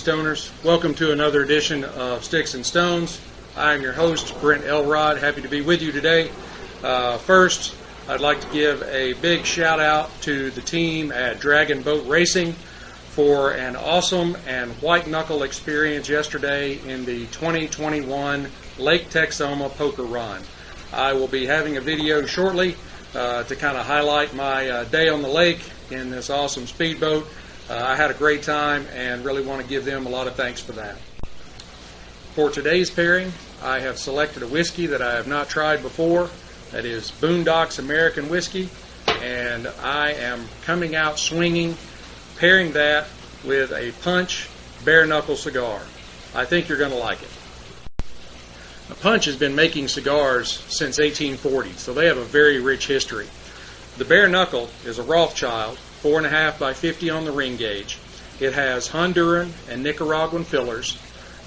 Stoners. Welcome to another edition of Sticks-n-Stones. I am your host, Brent Elrod. Happy to be with you today. First, I'd like to give a big shout out to the team at Dragon Boat Racing for an awesome and white knuckle experience yesterday in the 2021 Lake Texoma Poker Run. I will be having a video shortly to kind of highlight my day on the lake in this awesome speedboat. I had a great time and really want to give them a lot of thanks for that. For today's pairing, I have selected a whiskey that I have not tried before. That is Boondocks American Whiskey, and I am coming out swinging, pairing that with a Punch Bareknuckle cigar. I think you're going to like it. Now, Punch has been making cigars since 1840, so they have a very rich history. The Bareknuckle is a Rothschild, 4.5 by 50 on the ring gauge. It has Honduran and Nicaraguan fillers.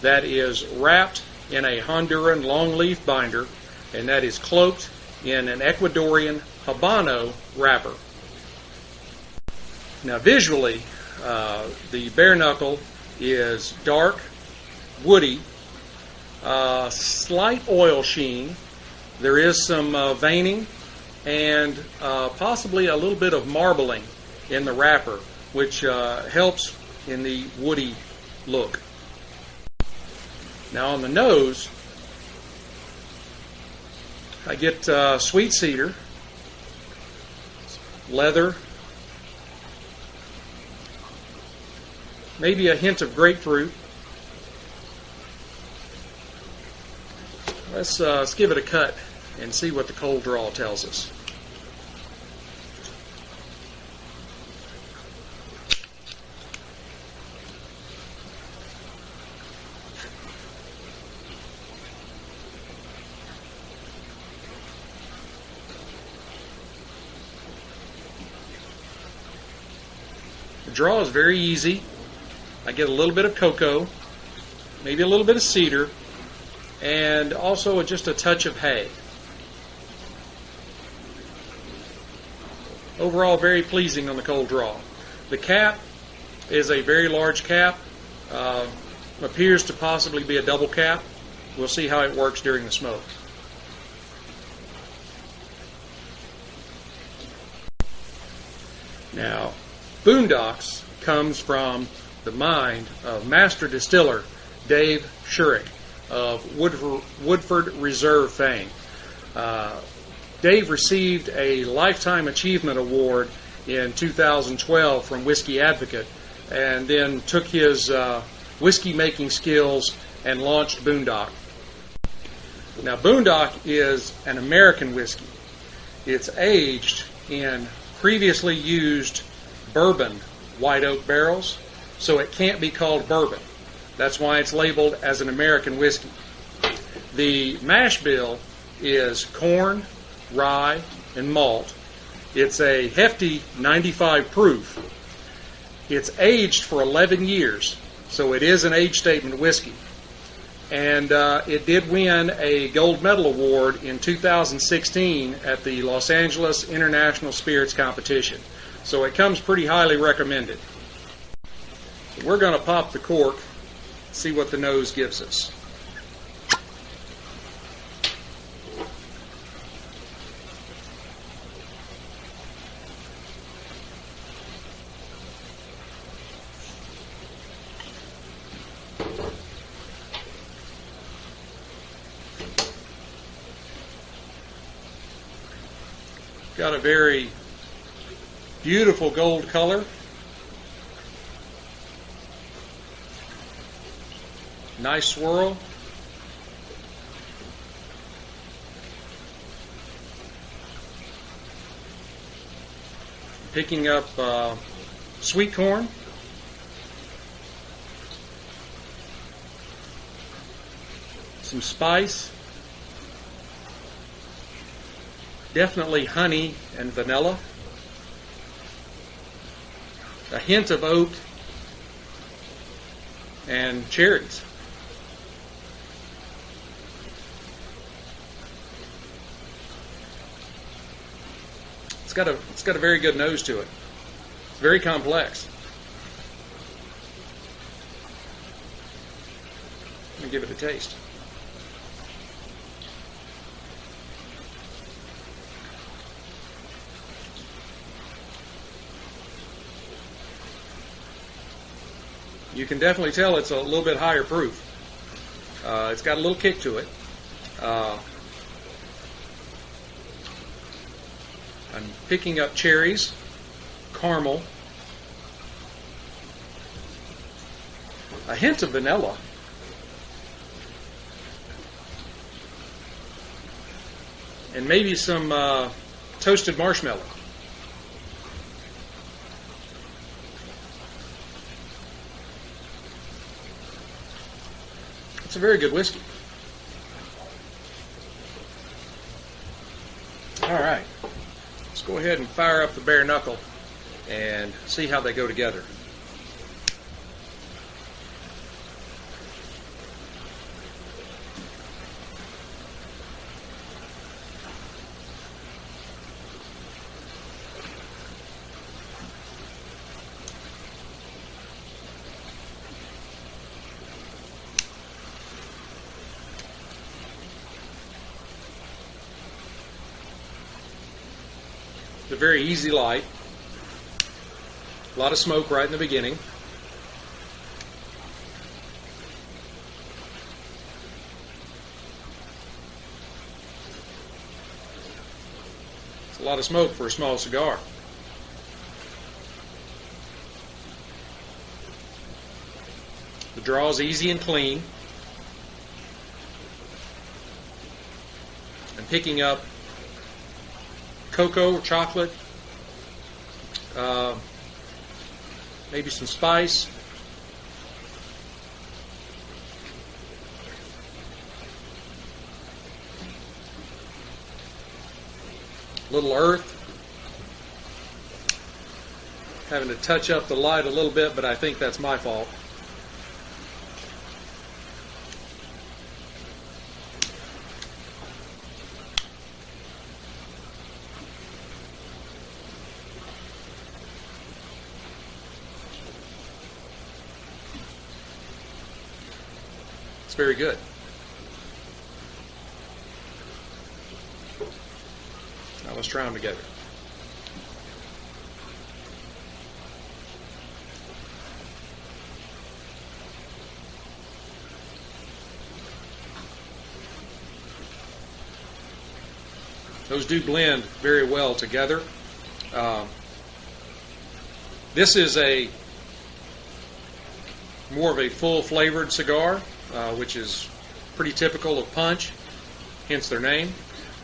That is wrapped in a Honduran longleaf binder, and that is cloaked in an Ecuadorian Habano wrapper. Now visually, the Bareknuckle is dark, woody, slight oil sheen. There is some veining and possibly a little bit of marbling in the wrapper, which helps in the woody look. Now on the nose, I get sweet cedar, leather, maybe a hint of grapefruit. Let's give it a cut and see what the cold draw tells us. The draw is very easy. I get a little bit of cocoa, maybe a little bit of cedar, and also just a touch of hay. Overall, very pleasing on the cold draw. The cap is a very large cap. Appears to possibly be a double cap. We'll see how it works during the smoke. Now, Boondocks comes from the mind of master distiller Dave Shurick of Woodford Reserve fame. Dave received a Lifetime Achievement Award in 2012 from Whiskey Advocate, and then took his whiskey making skills and launched Boondock. Now Boondock is an American whiskey. It's aged in previously used bourbon white oak barrels, so it can't be called bourbon. That's why it's labeled as an American whiskey. The mash bill is corn, rye, and malt. It's a hefty 95 proof. It's aged for 11 years, so it is an age statement whiskey. And it did win a gold medal award in 2016 at the Los Angeles International Spirits Competition. So it comes pretty highly recommended. We're going to pop the cork, see what the nose gives us. Got a very beautiful gold color. Nice swirl. Picking up sweet corn. Some spice. Definitely honey and vanilla. A hint of oak and cherries. It's got a very good nose to it. It's very complex. give it a taste. You can definitely tell it's a little bit higher proof. It's got a little kick to it. I'm picking up cherries, caramel, a hint of vanilla, and maybe some toasted marshmallow. It's a very good whiskey. All right, let's go ahead and fire up the bare knuckle and see how they go together. It's a very easy light. A lot of smoke right in the beginning. It's a lot of smoke for a small cigar. The draw is easy and clean. I'm picking up cocoa or chocolate, maybe some spice, a little earth. Having to touch up the light a little bit, but I think that's my fault. It's very good. Now let's try them together. Those do blend very well together. This is a more of a full-flavored cigar, which is pretty typical of Punch, hence their name.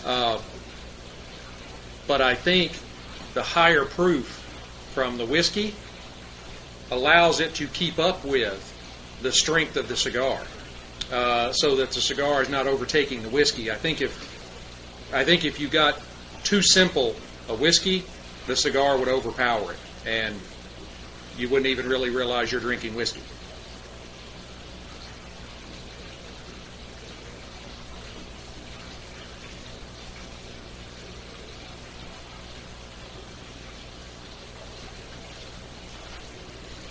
But I think the higher proof from the whiskey allows it to keep up with the strength of the cigar, so that the cigar is not overtaking the whiskey. I think if you got too simple a whiskey, the cigar would overpower it, and you wouldn't even really realize you're drinking whiskey.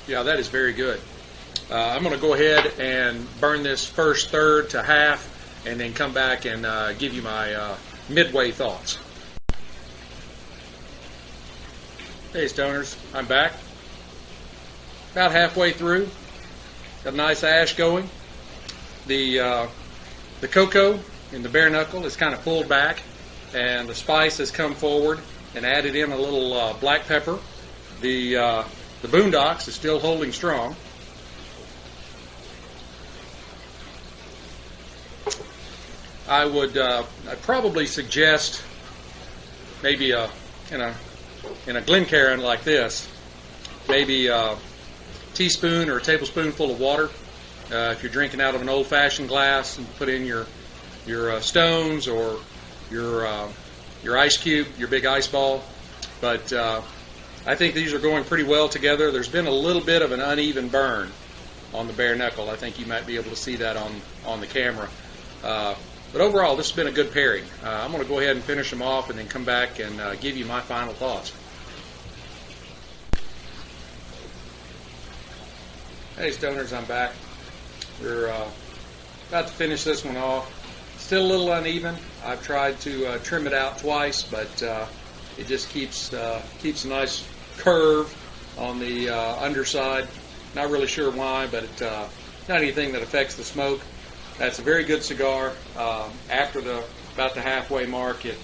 Yeah, that is very good. I'm going to go ahead and burn this first third to half, and then come back and give you my midway thoughts. Hey Stoners, I'm back. About halfway through. Got a nice ash going. The cocoa in the bare knuckle is kind of pulled back, and the spice has come forward and added in a little black pepper. The Boondocks is still holding strong. I'd probably suggest maybe in a Glencairn like this, maybe a teaspoon or a tablespoonful of water. If you're drinking out of an old-fashioned glass, and put in your stones or your ice cube, your big ice ball. But I think these are going pretty well together. There's been a little bit of an uneven burn on the bare knuckle. I think you might be able to see that on the camera. But overall, this has been a good pairing. I'm going to go ahead and finish them off and then come back and give you my final thoughts. Hey Stoners, I'm back. We're about to finish this one off. Still a little uneven. I've tried to trim it out twice, but it just keeps a nice curve on the underside. Not really sure why, but not anything that affects the smoke. That's a very good cigar. After about the halfway mark, it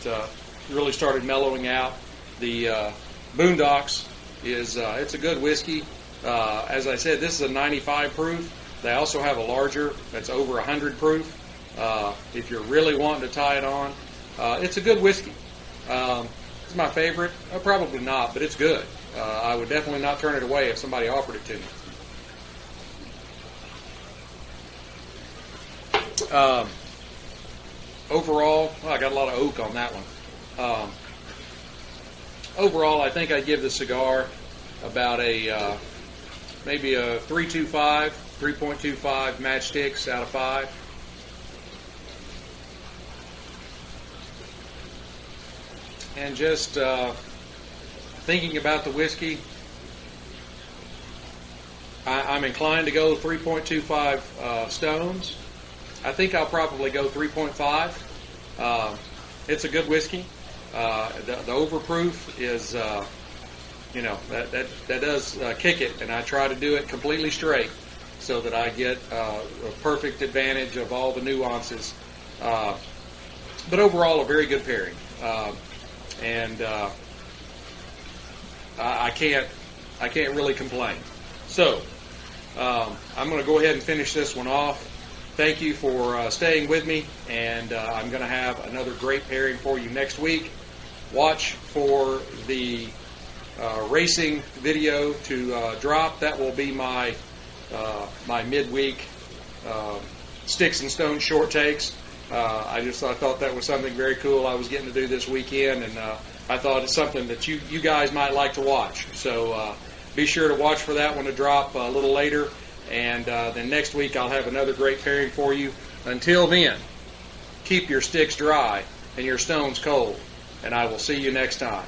really started mellowing out. The Boondocks it's a good whiskey. As I said, this is a 95 proof. They also have a larger that's over 100 proof. If you're really wanting to tie it on, it's a good whiskey. It's my favorite. Probably not, but it's good. I would definitely not turn it away if somebody offered it to me. Overall, well, I got a lot of oak on that one. Overall, I think I'd give the cigar about a maybe a 3.25 matchsticks out of 5. And just thinking about the whiskey, I'm inclined to go 3.25 Stones. I think I'll probably go 3.5. It's a good whiskey. The overproof is, that does kick it, and I try to do it completely straight so that I get a perfect advantage of all the nuances. But overall, a very good pairing. And I can't really complain. So I'm going to go ahead and finish this one off. Thank you for staying with me, and I'm going to have another great pairing for you next week. Watch for the racing video to drop. That will be my midweek Sticks-n-Stonez short takes. I thought that was something very cool I was getting to do this weekend, and I thought it's something that you guys might like to watch. So be sure to watch for that one to drop a little later, and then next week I'll have another great pairing for you. Until then, keep your sticks dry and your stones cold, and I will see you next time.